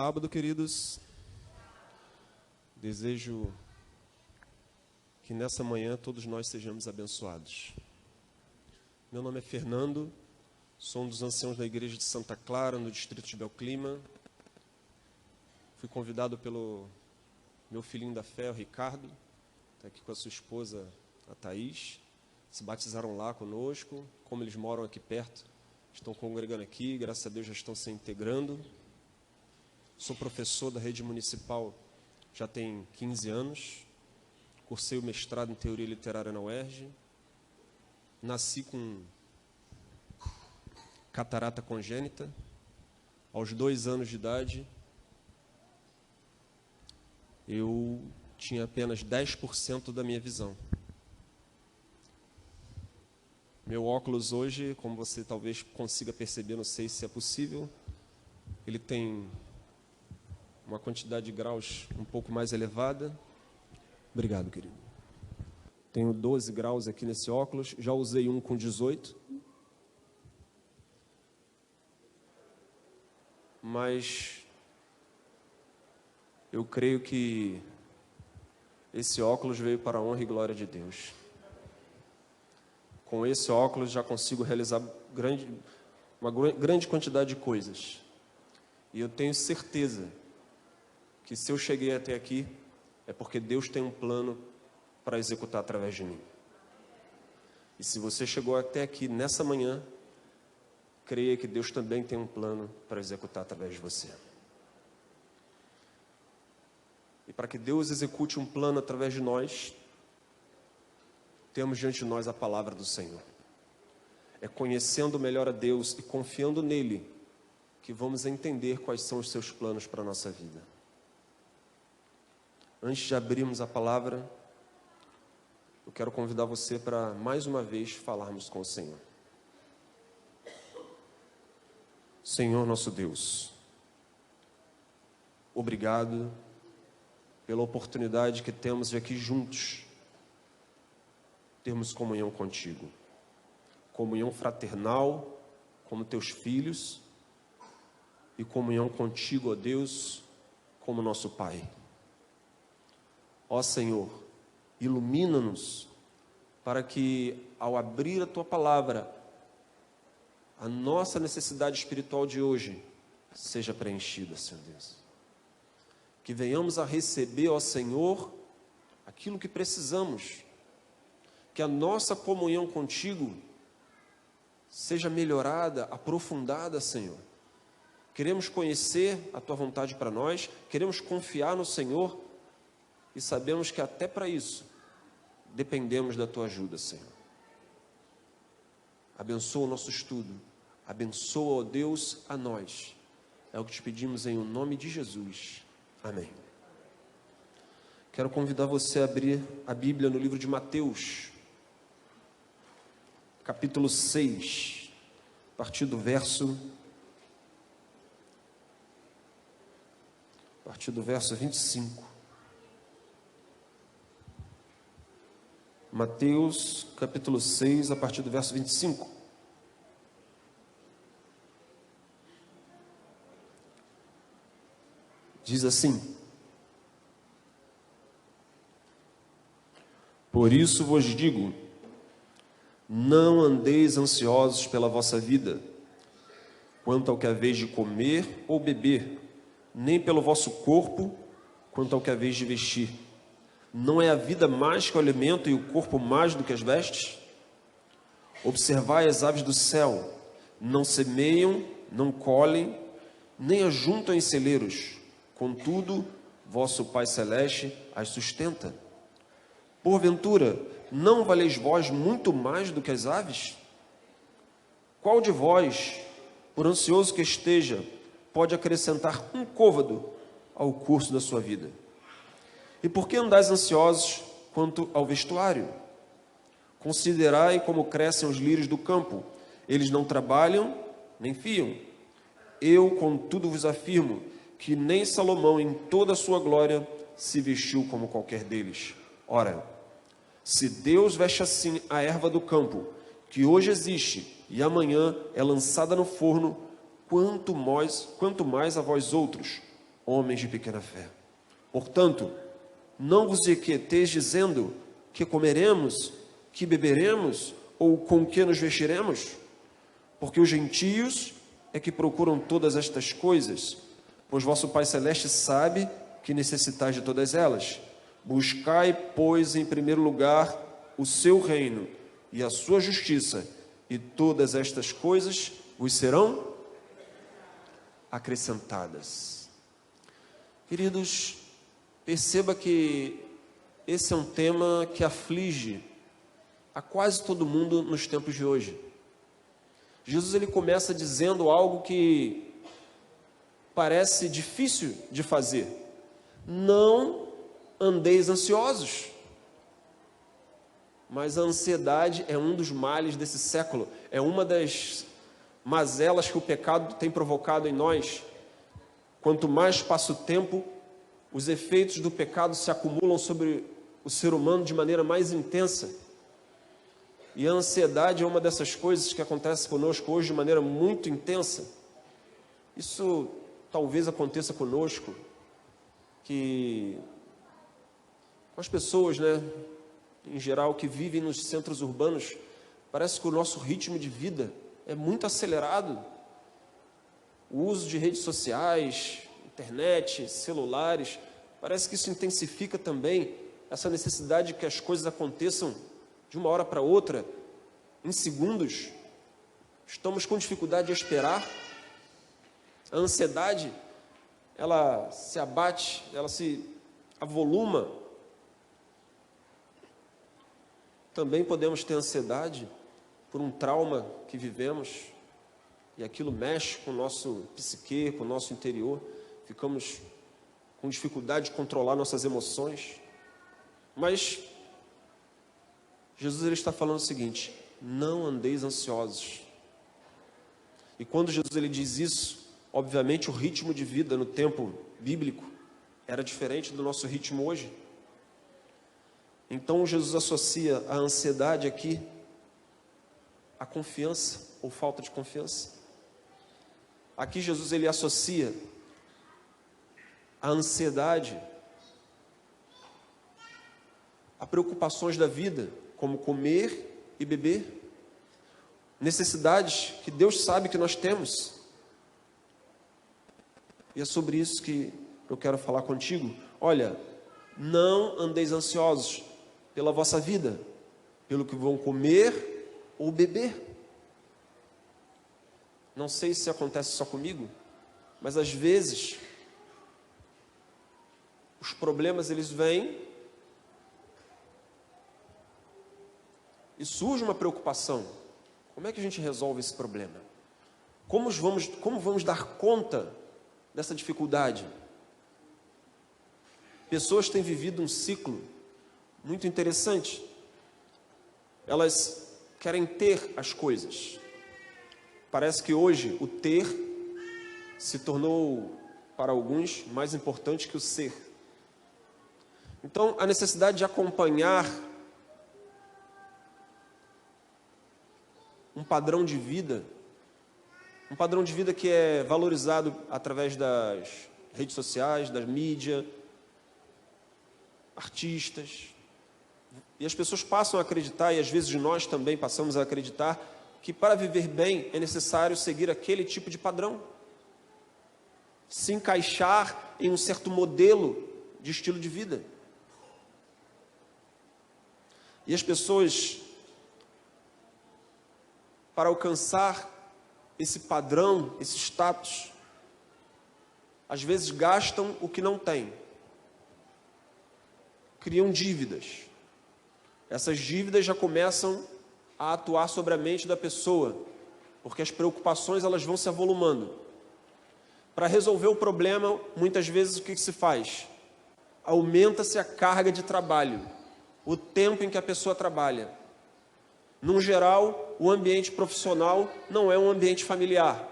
Sábado, queridos, desejo que nessa manhã todos nós sejamos abençoados. Meu nome é Fernando, sou um dos anciãos da igreja de Santa Clara, no distrito de Belclima. Fui convidado pelo meu filhinho da fé, o Ricardo, está aqui com a sua esposa, a Thaís. Se batizaram lá conosco, como eles moram aqui perto, estão congregando aqui, graças a Deus já estão se integrando. Sou professor da rede municipal já tem 15 anos, cursei o mestrado em teoria literária na UERJ, nasci com catarata congênita, aos 2 anos de idade, eu tinha apenas 10% da minha visão. Meu óculos hoje, como você talvez consiga perceber, não sei se é possível, ele tem uma quantidade de graus um pouco mais elevada. Obrigado, querido. Tenho 12 graus aqui nesse óculos, já usei um com 18. Mas eu creio que esse óculos veio para a honra e glória de Deus. Com esse óculos já consigo realizar uma grande quantidade de coisas. E eu tenho certeza que se eu cheguei até aqui, é porque Deus tem um plano para executar através de mim. E se você chegou até aqui nessa manhã, creia que Deus também tem um plano para executar através de você. E para que Deus execute um plano através de nós, temos diante de nós a palavra do Senhor. É conhecendo melhor a Deus e confiando nele que vamos entender quais são os seus planos para a nossa vida. Antes de abrirmos a palavra, eu quero convidar você para, mais uma vez, falarmos com o Senhor. Senhor nosso Deus, obrigado pela oportunidade que temos de aqui juntos termos comunhão contigo. Comunhão fraternal, como teus filhos, e comunhão contigo, ó Deus, como nosso Pai. Ó Senhor, ilumina-nos para que, ao abrir a Tua palavra, a nossa necessidade espiritual de hoje seja preenchida, Senhor Deus. Que venhamos a receber, ó Senhor, aquilo que precisamos. Que a nossa comunhão contigo seja melhorada, aprofundada, Senhor. Queremos conhecer a Tua vontade para nós, queremos confiar no Senhor, e sabemos que até para isso, dependemos da Tua ajuda, Senhor. Abençoa o nosso estudo, abençoa, ó Deus, a nós. É o que te pedimos em nome de Jesus. Amém. Quero convidar você a abrir a Bíblia no livro de Mateus, capítulo 6, a partir do verso 25. Mateus, capítulo 6, a partir do verso 25. Diz assim: Por isso vos digo, não andeis ansiosos pela vossa vida, quanto ao que haveis de comer ou beber, nem pelo vosso corpo, quanto ao que haveis de vestir. Não é a vida mais que o alimento e o corpo mais do que as vestes? Observai as aves do céu, não semeiam, não colhem, nem ajuntam em celeiros, contudo, vosso Pai Celeste as sustenta. Porventura, não valeis vós muito mais do que as aves? Qual de vós, por ansioso que esteja, pode acrescentar um côvado ao curso da sua vida? E por que andais ansiosos quanto ao vestuário? Considerai como crescem os lírios do campo. Eles não trabalham, nem fiam. Eu, contudo, vos afirmo que nem Salomão, em toda a sua glória, se vestiu como qualquer deles. Ora, se Deus veste assim a erva do campo, que hoje existe e amanhã é lançada no forno, quanto mais a vós outros, homens de pequena fé. Portanto, não vos inquieteis dizendo que comeremos, que beberemos, ou com que nos vestiremos? Porque os gentios é que procuram todas estas coisas, pois vosso Pai Celeste sabe que necessitais de todas elas. Buscai, pois, em primeiro lugar o seu reino e a sua justiça, e todas estas coisas vos serão acrescentadas. Queridos, perceba que esse é um tema que aflige a quase todo mundo nos tempos de hoje. Jesus ele começa dizendo algo que parece difícil de fazer. Não andeis ansiosos. Mas a ansiedade é um dos males desse século. É uma das mazelas que o pecado tem provocado em nós. Quanto mais passa o tempo, os efeitos do pecado se acumulam sobre o ser humano de maneira mais intensa. E a ansiedade é uma dessas coisas que acontece conosco hoje de maneira muito intensa. Isso talvez aconteça conosco, que com as pessoas, né, em geral, que vivem nos centros urbanos, parece que o nosso ritmo de vida é muito acelerado. O uso de redes sociais, internet, celulares, parece que isso intensifica também essa necessidade de que as coisas aconteçam de uma hora para outra, em segundos. Estamos com dificuldade de esperar. A ansiedade, ela se abate, ela se avoluma. Também podemos ter ansiedade por um trauma que vivemos, e aquilo mexe com o nosso psique, com o nosso interior. Ficamos com dificuldade de controlar nossas emoções. Mas Jesus ele está falando o seguinte: não andeis ansiosos. E quando Jesus ele diz isso, obviamente o ritmo de vida no tempo bíblico era diferente do nosso ritmo hoje. Então Jesus associa a ansiedade aqui à confiança ou falta de confiança. Aqui Jesus ele associa a ansiedade a preocupações da vida, como comer e beber, necessidades que Deus sabe que nós temos. E é sobre isso que eu quero falar contigo. Olha, não andeis ansiosos pela vossa vida, pelo que vão comer ou beber. Não sei se acontece só comigo, mas às vezes os problemas eles vêm e surge uma preocupação. Como é que a gente resolve esse problema? Como vamos dar conta dessa dificuldade? Pessoas têm vivido um ciclo muito interessante. Elas querem ter as coisas. Parece que hoje o ter se tornou, para alguns, mais importante que o ser. Então, a necessidade de acompanhar um padrão de vida que é valorizado através das redes sociais, da mídia, artistas. E as pessoas passam a acreditar, e às vezes nós também passamos a acreditar, que para viver bem é necessário seguir aquele tipo de padrão, se encaixar em um certo modelo de estilo de vida. E as pessoas, para alcançar esse padrão, esse status, às vezes gastam o que não têm, criam dívidas. Essas dívidas já começam a atuar sobre a mente da pessoa, porque as preocupações elas vão se avolumando. Para resolver o problema, muitas vezes o que se faz? Aumenta-se a carga de trabalho, o tempo em que a pessoa trabalha. Num geral, o ambiente profissional não é um ambiente familiar.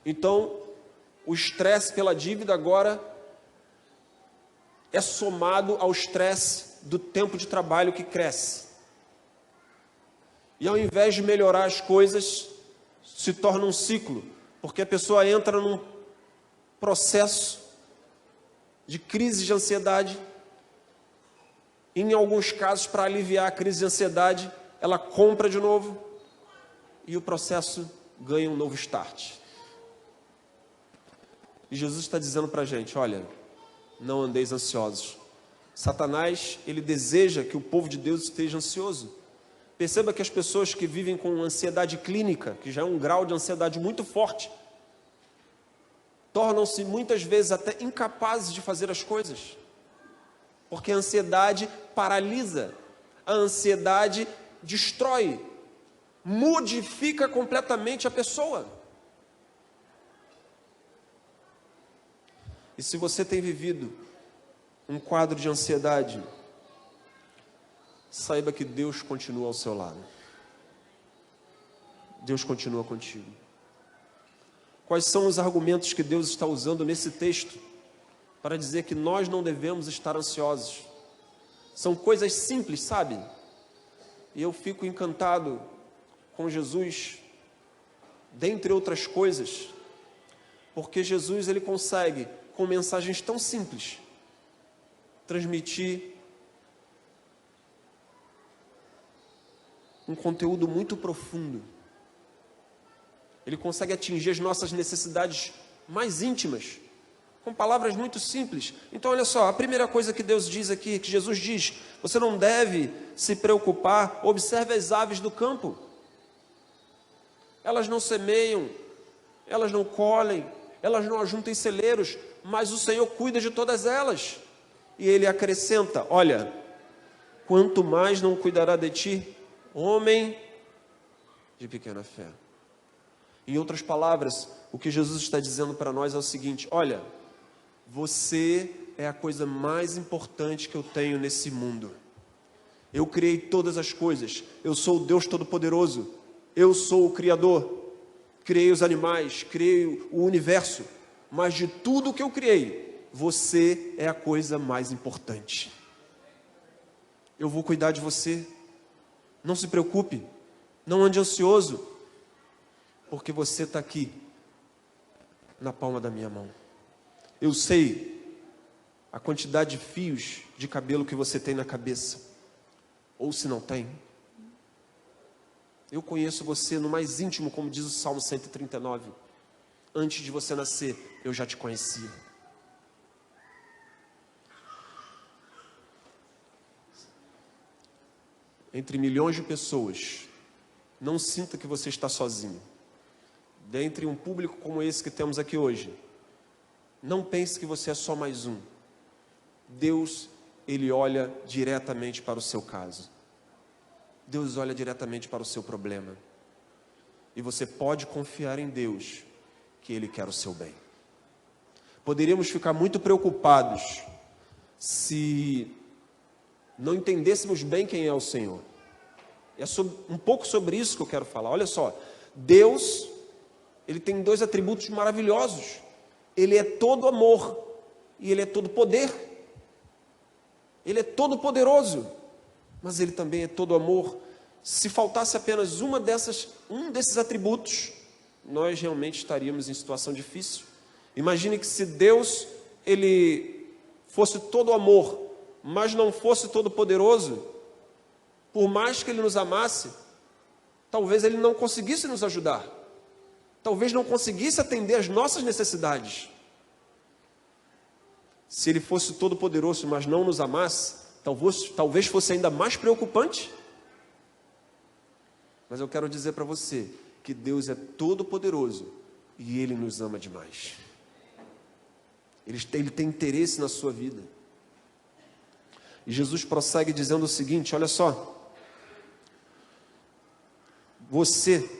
Então, o estresse pela dívida agora é somado ao estresse do tempo de trabalho que cresce. E ao invés de melhorar as coisas, se torna um ciclo, porque a pessoa entra num processo de crise de ansiedade. Em alguns casos, para aliviar a crise de ansiedade, ela compra de novo e o processo ganha um novo start. E Jesus está dizendo para a gente, olha, não andeis ansiosos. Satanás, ele deseja que o povo de Deus esteja ansioso. Perceba que as pessoas que vivem com ansiedade clínica, que já é um grau de ansiedade muito forte, tornam-se muitas vezes até incapazes de fazer as coisas. Porque a ansiedade paralisa, a ansiedade destrói, modifica completamente a pessoa. E se você tem vivido um quadro de ansiedade, saiba que Deus continua ao seu lado. Deus continua contigo. Quais são os argumentos que Deus está usando nesse texto para dizer que nós não devemos estar ansiosos? São coisas simples, sabe? E eu fico encantado com Jesus, dentre outras coisas, porque Jesus, ele consegue, com mensagens tão simples, transmitir um conteúdo muito profundo. Ele consegue atingir as nossas necessidades mais íntimas, com palavras muito simples. Então, olha só, a primeira coisa que Deus diz aqui, que Jesus diz, você não deve se preocupar, observe as aves do campo. Elas não semeiam, elas não colhem, elas não ajuntam em celeiros, mas o Senhor cuida de todas elas. E Ele acrescenta, olha, quanto mais não cuidará de ti, homem de pequena fé. Em outras palavras, o que Jesus está dizendo para nós é o seguinte, olha, você é a coisa mais importante que eu tenho nesse mundo. Eu criei todas as coisas, eu sou o Deus Todo-Poderoso, eu sou o Criador, criei os animais, criei o universo, mas de tudo que eu criei, você é a coisa mais importante. Eu vou cuidar de você, não se preocupe, não ande ansioso, porque você está aqui, na palma da minha mão. Eu sei a quantidade de fios de cabelo que você tem na cabeça, ou se não tem. Eu conheço você no mais íntimo, como diz o Salmo 139. Antes de você nascer, eu já te conhecia. Entre milhões de pessoas, não sinta que você está sozinho. Dentre um público como esse que temos aqui hoje, não pense que você é só mais um. Deus, Ele olha diretamente para o seu caso. Deus olha diretamente para o seu problema. E você pode confiar em Deus, que Ele quer o seu bem. Poderíamos ficar muito preocupados se não entendêssemos bem quem é o Senhor. É um pouco sobre isso que eu quero falar. Olha só, Deus, Ele tem dois atributos maravilhosos. Ele é todo amor e Ele é todo poder. Ele é todo poderoso, mas Ele também é todo amor. Se faltasse apenas um desses atributos, nós realmente estaríamos em situação difícil. Imagine que se Deus, Ele fosse todo amor, mas não fosse todo poderoso, por mais que Ele nos amasse, talvez Ele não conseguisse nos ajudar, talvez não conseguisse atender às nossas necessidades. Se Ele fosse todo poderoso, mas não nos amasse, talvez fosse ainda mais preocupante. Mas eu quero dizer para você que Deus é todo poderoso e Ele nos ama demais. Ele tem interesse na sua vida. E Jesus prossegue dizendo o seguinte, olha só. Você,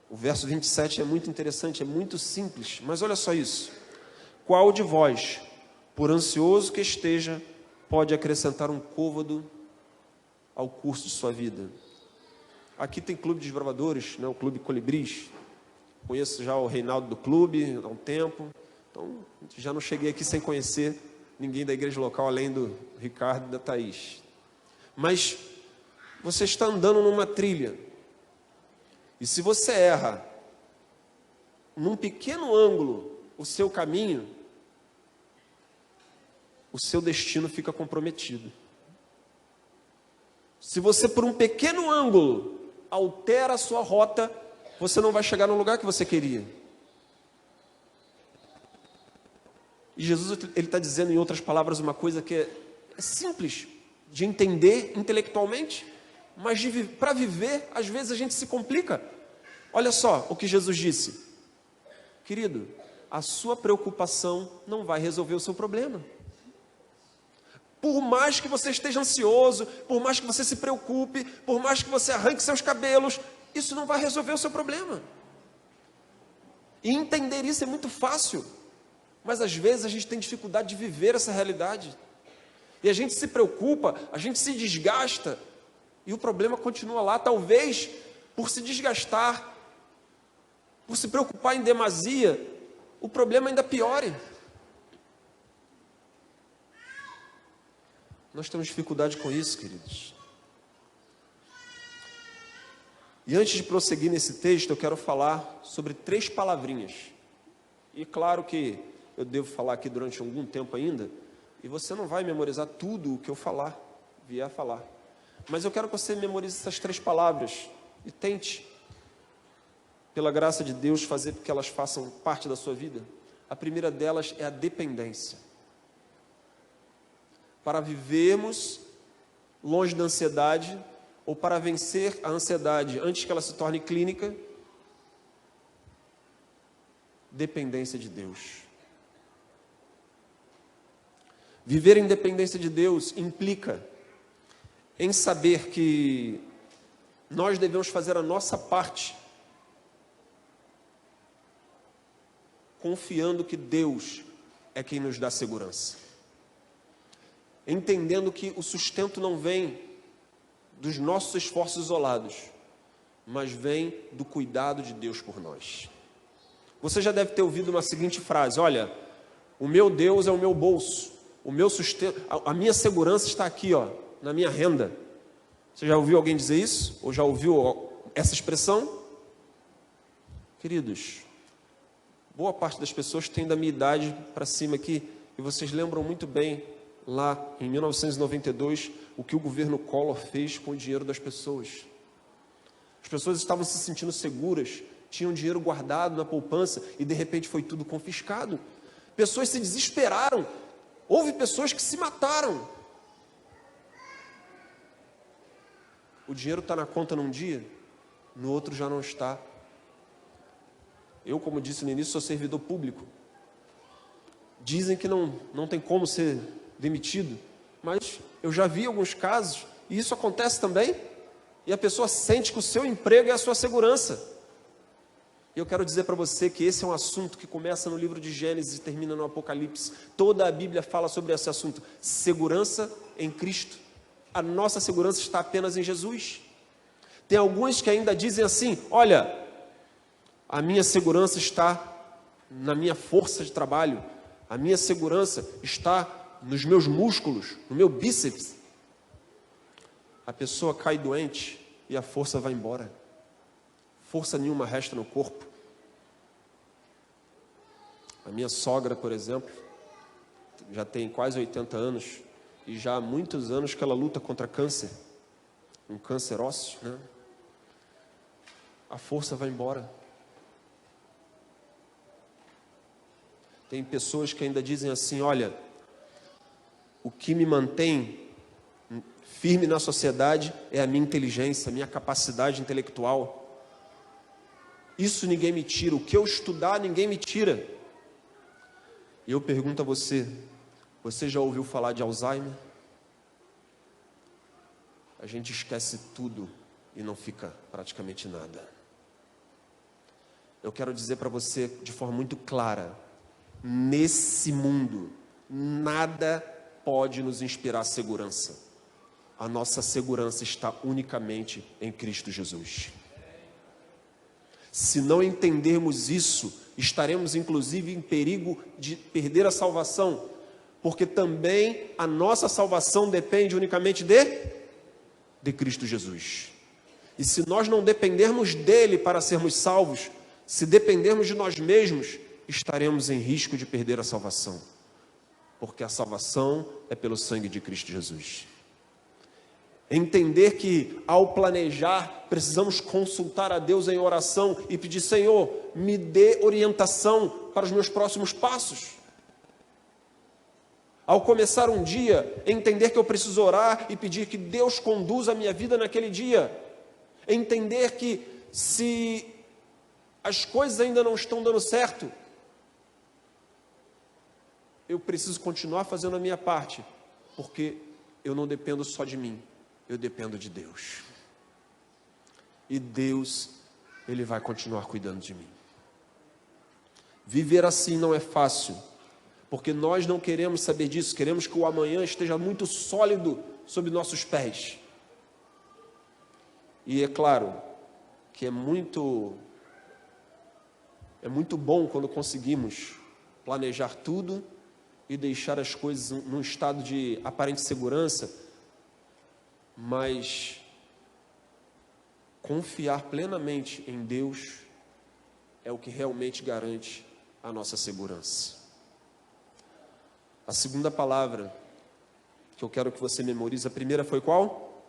o verso 27 é muito interessante, é muito simples, mas olha só isso. Qual de vós, por ansioso que esteja, pode acrescentar um côvado ao curso de sua vida? Aqui tem clube de desbravadores, né, o Clube Colibris. Conheço já o Reinaldo do clube há um tempo. Então, já não cheguei aqui sem conhecer ninguém da igreja local, além do Ricardo e da Thaís. Mas você está andando numa trilha. E se você erra num pequeno ângulo o seu caminho, o seu destino fica comprometido. Se você, por um pequeno ângulo, altera a sua rota, você não vai chegar no lugar que você queria. E Jesus, ele está dizendo, em outras palavras, uma coisa que é simples de entender intelectualmente, mas para viver, às vezes a gente se complica. Olha só o que Jesus disse. Querido, a sua preocupação não vai resolver o seu problema. Por mais que você esteja ansioso, por mais que você se preocupe, por mais que você arranque seus cabelos, isso não vai resolver o seu problema. E entender isso é muito fácil, mas às vezes a gente tem dificuldade de viver essa realidade. E a gente se preocupa, a gente se desgasta, e o problema continua lá, talvez por se desgastar, por se preocupar em demasia, o problema ainda piore. Nós temos dificuldade com isso, queridos. E antes de prosseguir nesse texto, eu quero falar sobre 3 palavrinhas. E claro que eu devo falar aqui durante algum tempo ainda, e você não vai memorizar tudo o que eu vier a falar. Mas eu quero que você memorize essas 3 palavras e tente, pela graça de Deus, fazer com que elas façam parte da sua vida. A primeira delas é a dependência. Para vivermos longe da ansiedade, ou para vencer a ansiedade antes que ela se torne clínica, dependência de Deus. Viver em dependência de Deus implica em saber que nós devemos fazer a nossa parte, confiando que Deus é quem nos dá segurança. Entendendo que o sustento não vem dos nossos esforços isolados, mas vem do cuidado de Deus por nós. Você já deve ter ouvido uma seguinte frase: olha, o meu Deus é o meu bolso, o meu sustento, a minha segurança está aqui, ó, na minha renda. Você já ouviu alguém dizer isso? Ou já ouviu essa expressão? Queridos, boa parte das pessoas tem da minha idade para cima aqui, e vocês lembram muito bem, lá em 1992, o que o governo Collor fez com o dinheiro das pessoas. As pessoas estavam se sentindo seguras, tinham dinheiro guardado na poupança, e de repente foi tudo confiscado. Pessoas se desesperaram, houve pessoas que se mataram. O dinheiro está na conta num dia, no outro já não está. Eu, como disse no início, sou servidor público. Dizem que não tem como ser demitido, mas eu já vi alguns casos, e isso acontece também, e a pessoa sente que o seu emprego é a sua segurança. E eu quero dizer para você que esse é um assunto que começa no livro de Gênesis e termina no Apocalipse. Toda a Bíblia fala sobre esse assunto: segurança em Cristo. A nossa segurança está apenas em Jesus. Tem alguns que ainda dizem assim: olha, a minha segurança está na minha força de trabalho, a minha segurança está nos meus músculos, no meu bíceps. A pessoa cai doente e a força vai embora. Força nenhuma resta no corpo. A minha sogra, por exemplo, já tem quase 80 anos e já há muitos anos que ela luta contra câncer, um câncer ósseo, né? A força vai embora. Tem pessoas que ainda dizem assim: olha, o que me mantém firme na sociedade é a minha inteligência, a minha capacidade intelectual. Isso ninguém me tira, o que eu estudar ninguém me tira. E eu pergunto a você: você já ouviu falar de Alzheimer? A gente esquece tudo e não fica praticamente nada. Eu quero dizer para você de forma muito clara: nesse mundo, nada pode nos inspirar segurança. A nossa segurança está unicamente em Cristo Jesus. Se não entendermos isso, estaremos inclusive em perigo de perder a salvação, porque também a nossa salvação depende unicamente de Cristo Jesus. E se nós não dependermos dele para sermos salvos, se dependermos de nós mesmos, estaremos em risco de perder a salvação. Porque a salvação é pelo sangue de Cristo Jesus. Entender que ao planejar, precisamos consultar a Deus em oração e pedir: Senhor, me dê orientação para os meus próximos passos. Ao começar um dia, entender que eu preciso orar e pedir que Deus conduza a minha vida naquele dia. Entender que se as coisas ainda não estão dando certo, eu preciso continuar fazendo a minha parte, porque eu não dependo só de mim, eu dependo de Deus. E Deus, Ele vai continuar cuidando de mim. Viver assim não é fácil, porque nós não queremos saber disso, queremos que o amanhã esteja muito sólido sob nossos pés. E é claro que é muito bom quando conseguimos planejar tudo e deixar as coisas num estado de aparente segurança, mas confiar plenamente em Deus é o que realmente garante a nossa segurança. A segunda palavra que eu quero que você memorize, a primeira foi qual?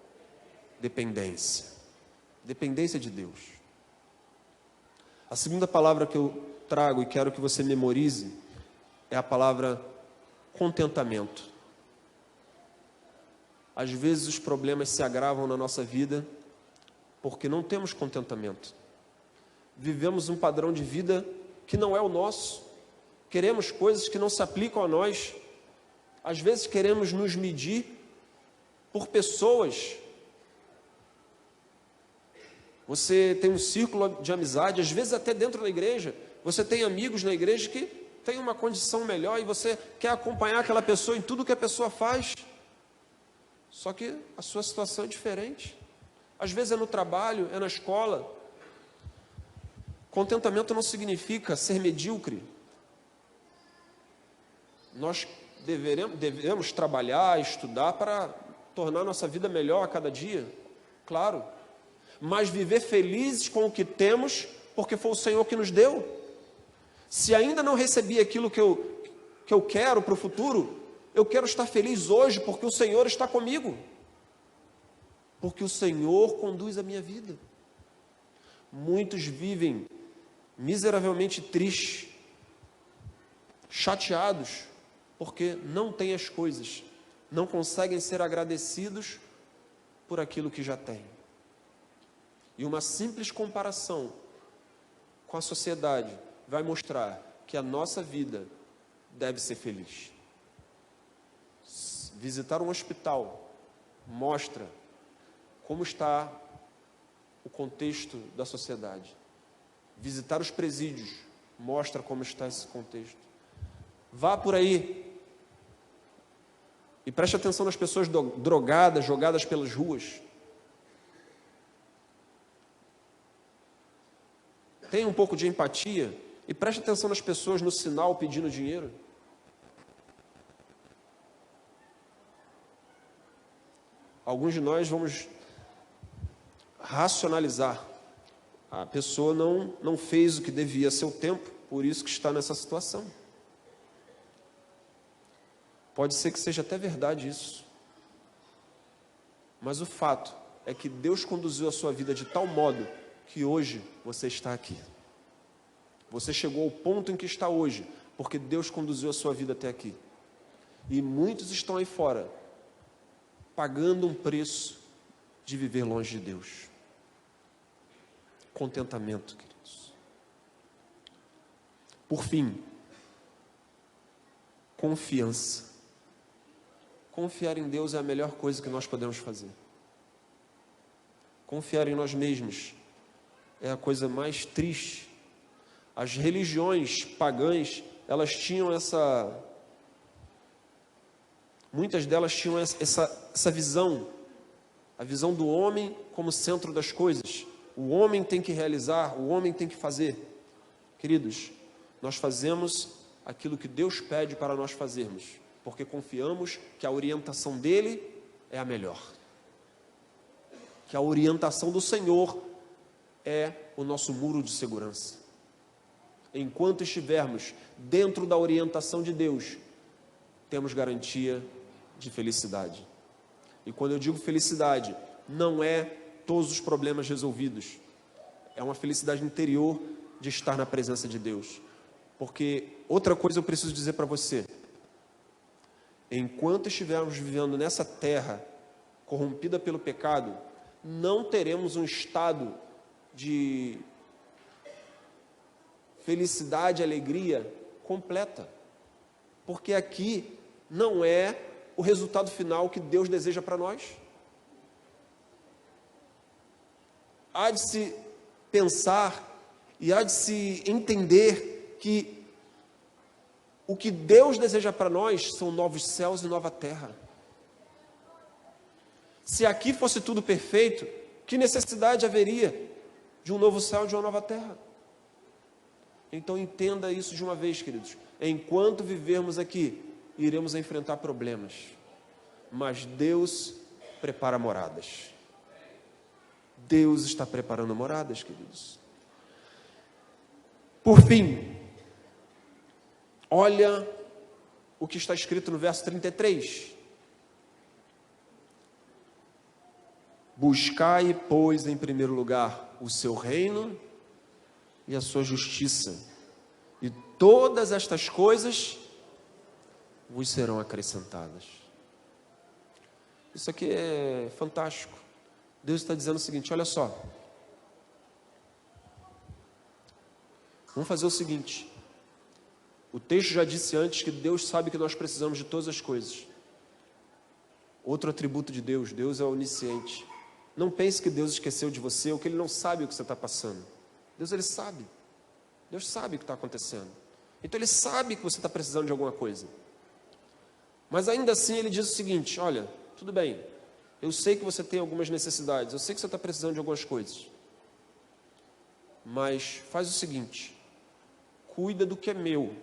Dependência. Dependência de Deus. A segunda palavra que eu trago e quero que você memorize é a palavra contentamento. Às vezes os problemas se agravam na nossa vida porque não temos contentamento. Vivemos um padrão de vida que não é o nosso. Queremos coisas que não se aplicam a nós. Às vezes queremos nos medir por pessoas. Você tem um círculo de amizade, às vezes até dentro da igreja. Você tem amigos na igreja que têm uma condição melhor e você quer acompanhar aquela pessoa em tudo que a pessoa faz. Só que a sua situação é diferente. Às vezes é no trabalho, é na escola. Contentamento não significa ser medíocre. Nós devemos trabalhar, estudar para tornar nossa vida melhor a cada dia, claro. Mas viver felizes com o que temos, porque foi o Senhor que nos deu. Se ainda não recebi aquilo que eu quero para o futuro, eu quero estar feliz hoje, porque o Senhor está comigo. Porque o Senhor conduz a minha vida. Muitos vivem miseravelmente tristes, chateados, porque não têm as coisas, não conseguem ser agradecidos por aquilo que já têm. E uma simples comparação com a sociedade vai mostrar que a nossa vida deve ser feliz. Visitar um hospital mostra como está o contexto da sociedade. Visitar os presídios mostra como está esse contexto. Vá por aí e preste atenção nas pessoas drogadas, jogadas pelas ruas. Tenha um pouco de empatia e preste atenção nas pessoas no sinal pedindo dinheiro. Alguns de nós vamos racionalizar. A pessoa não fez o que devia a seu tempo, por isso que está nessa situação. Pode ser que seja até verdade isso. Mas o fato é que Deus conduziu a sua vida de tal modo que hoje você está aqui. Você chegou ao ponto em que está hoje, porque Deus conduziu a sua vida até aqui. E muitos estão aí fora, pagando um preço de viver longe de Deus. Contentamento, queridos. Por fim, confiança. Confiar em Deus é a melhor coisa que nós podemos fazer. Confiar em nós mesmos é a coisa mais triste. As religiões pagãs, elas tinham muitas delas tinham essa visão, a visão do homem como centro das coisas. O homem tem que realizar, o homem tem que fazer. Queridos, nós fazemos aquilo que Deus pede para nós fazermos, porque confiamos que a orientação dele é a melhor. Que a orientação do Senhor é o nosso muro de segurança. Enquanto estivermos dentro da orientação de Deus, temos garantia de felicidade. E quando eu digo felicidade, não é todos os problemas resolvidos. É uma felicidade interior de estar na presença de Deus. Porque outra coisa eu preciso dizer para você. Enquanto estivermos vivendo nessa terra corrompida pelo pecado, não teremos um estado de felicidade, alegria completa. Porque aqui não é o resultado final que Deus deseja para nós. Há de se pensar e há de se entender que o que Deus deseja para nós são novos céus e nova terra. Se aqui fosse tudo perfeito, que necessidade haveria de um novo céu e de uma nova terra? Então entenda isso de uma vez, queridos. Enquanto vivermos aqui, iremos enfrentar problemas, mas Deus prepara moradas. Deus está preparando moradas, queridos. Por fim, olha o que está escrito no verso 33. Buscai, pois, em primeiro lugar o seu reino e a sua justiça, e todas estas coisas vos serão acrescentadas. Isso aqui é fantástico. Deus está dizendo o seguinte, olha só. Vamos fazer o seguinte. O texto já disse antes que Deus sabe que nós precisamos de todas as coisas. Outro atributo de Deus, Deus é onisciente. Não pense que Deus esqueceu de você ou que Ele não sabe o que você está passando. Deus, Ele sabe. Deus sabe o que está acontecendo. Então Ele sabe que você está precisando de alguma coisa. Mas ainda assim Ele diz o seguinte, olha, tudo bem, eu sei que você tem algumas necessidades, eu sei que você está precisando de algumas coisas. Mas faz o seguinte, cuida do que é meu,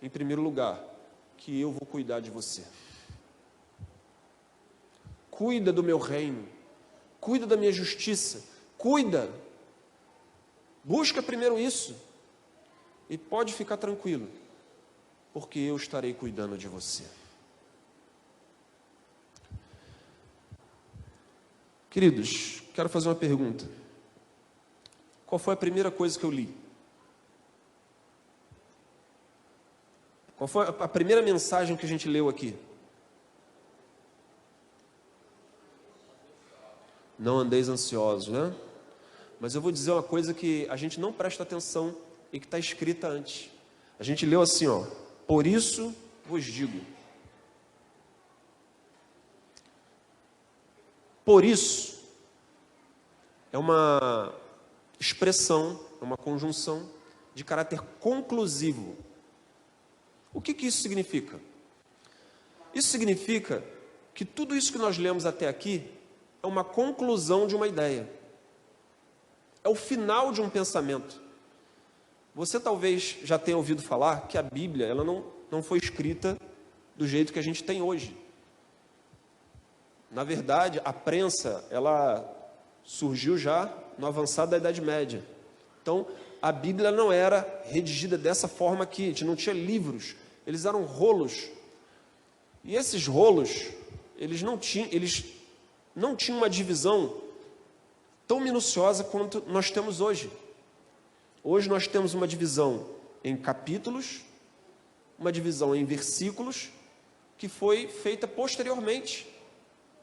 em primeiro lugar, que eu vou cuidar de você. Cuida do meu reino, cuida da minha justiça, cuida. Busca primeiro isso. E pode ficar tranquilo, porque eu estarei cuidando de você. Queridos, quero fazer uma pergunta. Qual foi a primeira coisa que eu li? Qual foi a primeira mensagem que a gente leu aqui? Não andeis ansiosos, né? Mas eu vou dizer uma coisa que a gente não presta atenção e que está escrita antes. A gente leu assim, ó. Por isso vos digo. Por isso é uma expressão, é uma conjunção de caráter conclusivo. O que isso significa? Isso significa que tudo isso que nós lemos até aqui é uma conclusão de uma ideia. É o final de um pensamento. Você talvez já tenha ouvido falar que a Bíblia ela não foi escrita do jeito que a gente tem hoje. Na verdade, a prensa ela surgiu já no avançado da Idade Média. Então, a Bíblia não era redigida dessa forma aqui, a gente não tinha livros, eles eram rolos. E esses rolos, eles não tinham uma divisão tão minuciosa quanto nós temos hoje. Hoje nós temos uma divisão em capítulos, uma divisão em versículos, que foi feita posteriormente.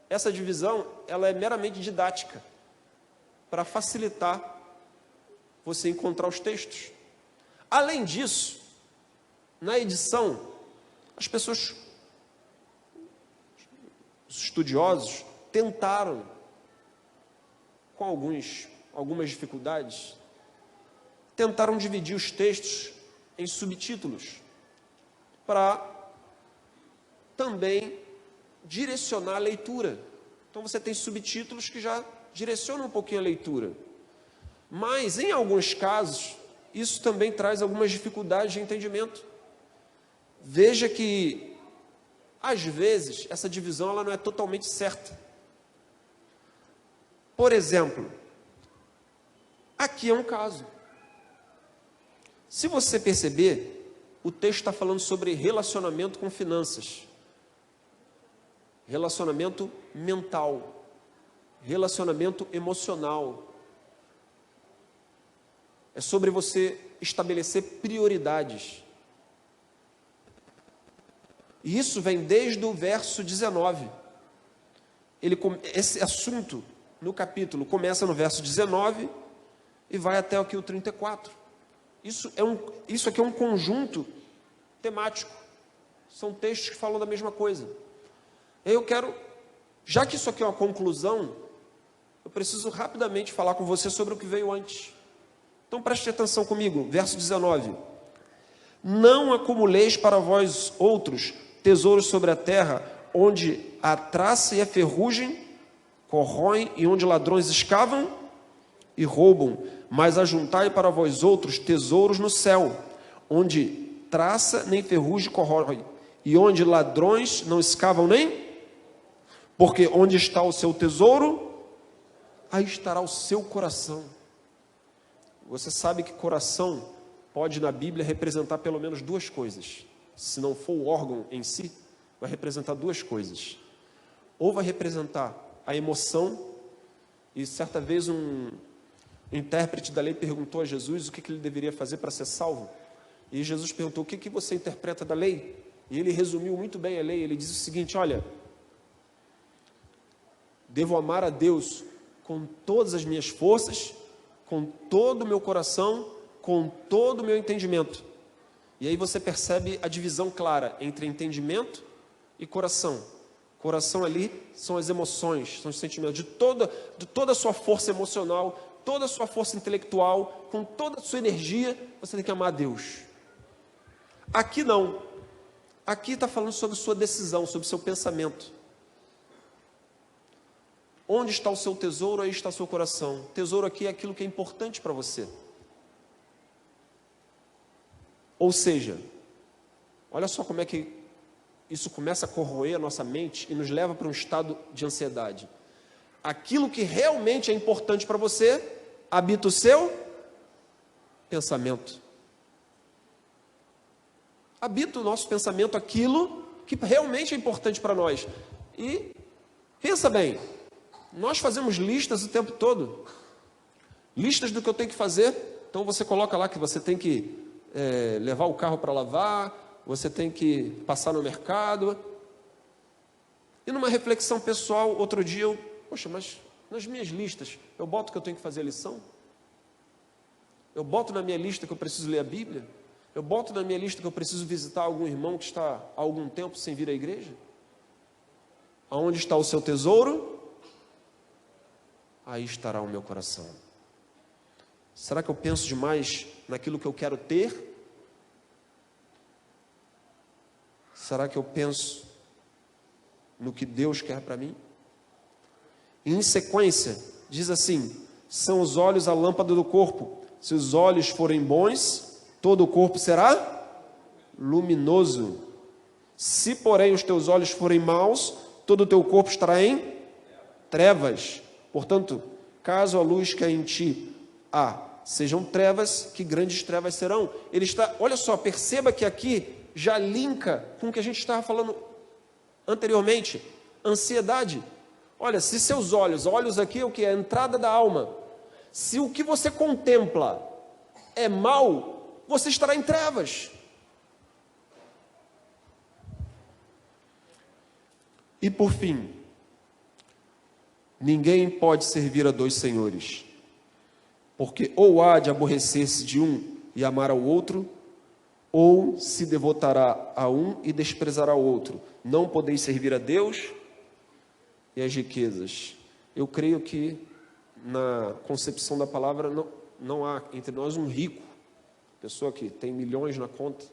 Essa divisão, ela é meramente didática, para facilitar você encontrar os textos. Além disso, na edição, as pessoas, os estudiosos, tentaram, com algumas dificuldades, tentaram dividir os textos em subtítulos, para também direcionar a leitura. Então você tem subtítulos que já direcionam um pouquinho a leitura. Mas, em alguns casos, isso também traz algumas dificuldades de entendimento. Veja que, às vezes, essa divisão ela não é totalmente certa. Por exemplo, aqui é um caso. Se você perceber, o texto está falando sobre relacionamento com finanças. relacionamento mental, relacionamento emocional. É sobre você estabelecer prioridades. E isso vem desde o verso 19. Esse assunto no capítulo começa no verso 19 e vai até aqui o 34. Isso aqui é um conjunto temático. São textos que falam da mesma coisa. Eu quero, já que isso aqui é uma conclusão, eu preciso rapidamente falar com você sobre o que veio antes. Então preste atenção comigo, verso 19. Não acumuleis para vós outros tesouros sobre a terra, onde a traça e a ferrugem corroem e onde ladrões escavam e roubam, mas ajuntai para vós outros tesouros no céu, onde traça nem ferrugem corrói, e onde ladrões não escavam nem, porque onde está o seu tesouro, aí estará o seu coração. Você sabe que coração pode na Bíblia representar pelo menos duas coisas. Se não for o órgão em si, vai representar duas coisas. Ou vai representar a emoção, e certa vez um intérprete da lei perguntou a Jesus o que ele deveria fazer para ser salvo. E Jesus perguntou: o que você interpreta da lei? E ele resumiu muito bem a lei. Ele diz o seguinte: olha, devo amar a Deus com todas as minhas forças, com todo o meu coração, com todo o meu entendimento. E aí você percebe a divisão clara entre entendimento e coração. Coração ali são as emoções, são os sentimentos. De toda a sua força emocional, toda a sua força intelectual, com toda a sua energia, você tem que amar a Deus. Aqui não. Aqui está falando sobre sua decisão, sobre seu pensamento. Onde está o seu tesouro, aí está o seu coração. Tesouro aqui é aquilo que é importante para você. Ou seja, olha só como é que isso começa a corroer a nossa mente e nos leva para um estado de ansiedade. Aquilo que realmente é importante para você, habita o seu pensamento. Habita o nosso pensamento aquilo que realmente é importante para nós. E pensa bem, nós fazemos listas o tempo todo. Listas do que eu tenho que fazer. Então você coloca lá que você tem que levar o carro para lavar, você tem que passar no mercado. E numa reflexão pessoal, outro dia poxa, mas nas minhas listas, eu boto que eu tenho que fazer a lição? Eu boto na minha lista que eu preciso ler a Bíblia? Eu boto na minha lista que eu preciso visitar algum irmão que está há algum tempo sem vir à igreja? Aonde está o seu tesouro? Aí estará o meu coração. Será que eu penso demais naquilo que eu quero ter? Será que eu penso no que Deus quer para mim? E em sequência, diz assim: são os olhos a lâmpada do corpo. Se os olhos forem bons, todo o corpo será luminoso. Se, porém, os teus olhos forem maus, todo o teu corpo estará em trevas. Portanto, caso a luz que há em ti sejam trevas, que grandes trevas serão. Olha só, perceba que aqui já linka com o que a gente estava falando anteriormente. Ansiedade. Olha, se seus olhos aqui é o que? É a entrada da alma. Se o que você contempla é mal, você estará em trevas. E por fim, ninguém pode servir a dois senhores, porque ou há de aborrecer-se de um e amar ao outro, ou se devotará a um e desprezará o outro. Não podeis servir a Deus e as riquezas. Eu creio que na concepção da palavra não há entre nós um rico, pessoa que tem milhões na conta,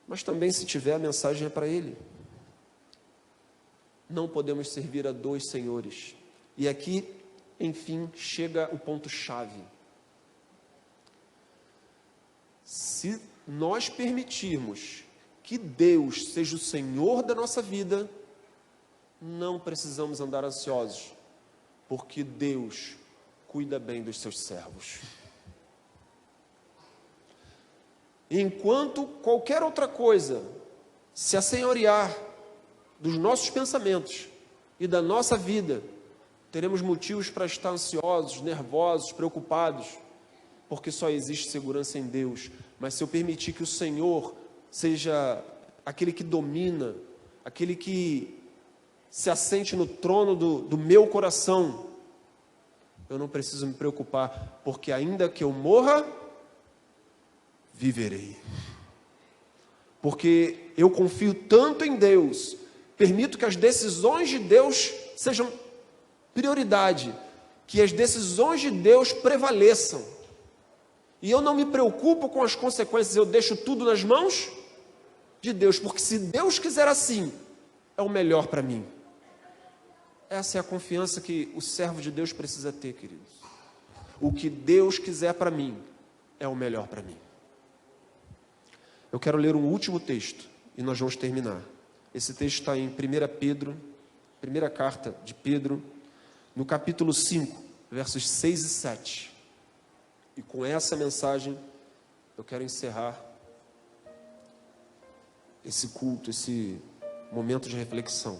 mas também, se tiver, a mensagem é para ele. Não podemos servir a dois senhores. E aqui, enfim, chega o ponto-chave. Se nós permitirmos que Deus seja o Senhor da nossa vida, não precisamos andar ansiosos, porque Deus cuida bem dos seus servos. Enquanto qualquer outra coisa se assenhorear dos nossos pensamentos e da nossa vida, teremos motivos para estar ansiosos, nervosos, preocupados, porque só existe segurança em Deus. Mas se eu permitir que o Senhor seja aquele que domina, aquele que se assente no trono do meu coração, eu não preciso me preocupar, porque ainda que eu morra, viverei. Porque eu confio tanto em Deus, permito que as decisões de Deus sejam prioridade, que as decisões de Deus prevaleçam. E eu não me preocupo com as consequências, eu deixo tudo nas mãos de Deus, porque se Deus quiser assim, é o melhor para mim. Essa é a confiança que o servo de Deus precisa ter, queridos. O que Deus quiser para mim, é o melhor para mim. Eu quero ler um último texto, e nós vamos terminar. Esse texto está em 1 Pedro, primeira carta de Pedro, no capítulo 5, versos 6 e 7. E com essa mensagem, eu quero encerrar esse culto, esse momento de reflexão.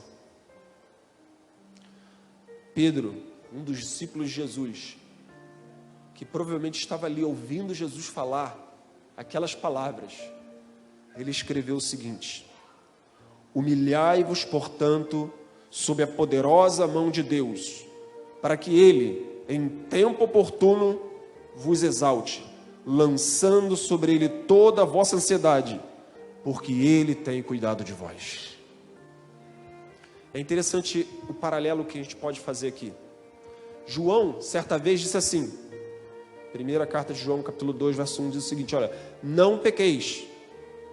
Pedro, um dos discípulos de Jesus, que provavelmente estava ali ouvindo Jesus falar aquelas palavras, ele escreveu o seguinte: humilhai-vos, portanto, sob a poderosa mão de Deus, para que Ele, em tempo oportuno, vos exalte, lançando sobre Ele toda a vossa ansiedade, porque Ele tem cuidado de vós. É interessante o paralelo que a gente pode fazer aqui. João, certa vez, disse assim, primeira carta de João, capítulo 2, verso 1, diz o seguinte, olha, não pequeis,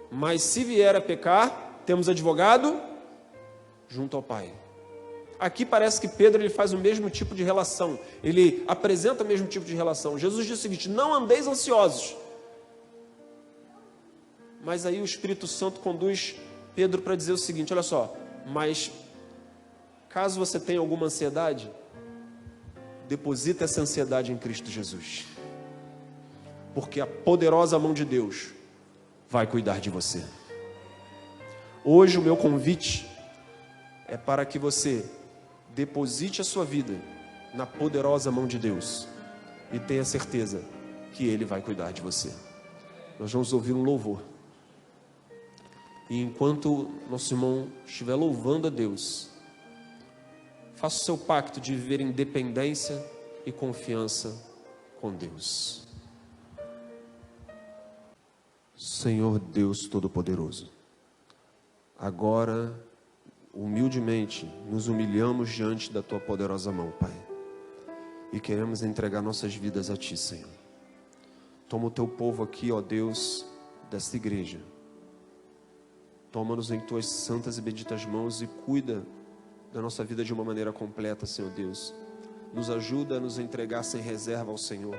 mas se vier a pecar, temos advogado junto ao Pai. Aqui parece que Pedro ele faz o mesmo tipo de relação, ele apresenta o mesmo tipo de relação. Jesus diz o seguinte, não andeis ansiosos. Mas aí o Espírito Santo conduz Pedro para dizer o seguinte, olha só, mas caso você tenha alguma ansiedade, deposita essa ansiedade em Cristo Jesus, porque a poderosa mão de Deus vai cuidar de você. Hoje o meu convite é para que você deposite a sua vida na poderosa mão de Deus e tenha certeza que Ele vai cuidar de você. Nós vamos ouvir um louvor. E enquanto nosso irmão estiver louvando a Deus, faça o seu pacto de viver em dependência e confiança com Deus. Senhor Deus Todo-Poderoso, agora, humildemente, nos humilhamos diante da Tua poderosa mão, Pai, e queremos entregar nossas vidas a Ti, Senhor. Toma o Teu povo aqui, ó Deus, desta igreja. Toma-nos em Tuas santas e benditas mãos e cuida da nossa vida de uma maneira completa, Senhor Deus. Nos ajuda a nos entregar sem reserva ao Senhor.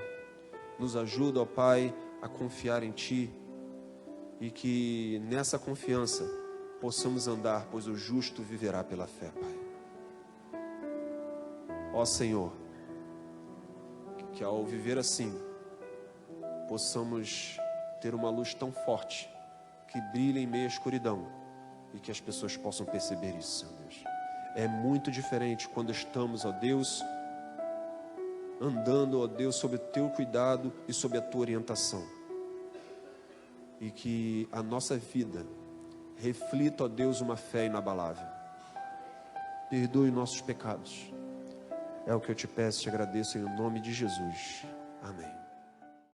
Nos ajuda, ó Pai, a confiar em Ti e que nessa confiança possamos andar, pois o justo viverá pela fé, Pai. Ó Senhor, que ao viver assim, possamos ter uma luz tão forte, que brilhe em meio à escuridão, e que as pessoas possam perceber isso, Senhor Deus. É muito diferente quando estamos, ó Deus, andando, ó Deus, sob o Teu cuidado e sob a Tua orientação. E que a nossa vida reflita, ó Deus, uma fé inabalável. Perdoe nossos pecados. É o que eu te peço e te agradeço em nome de Jesus. Amém.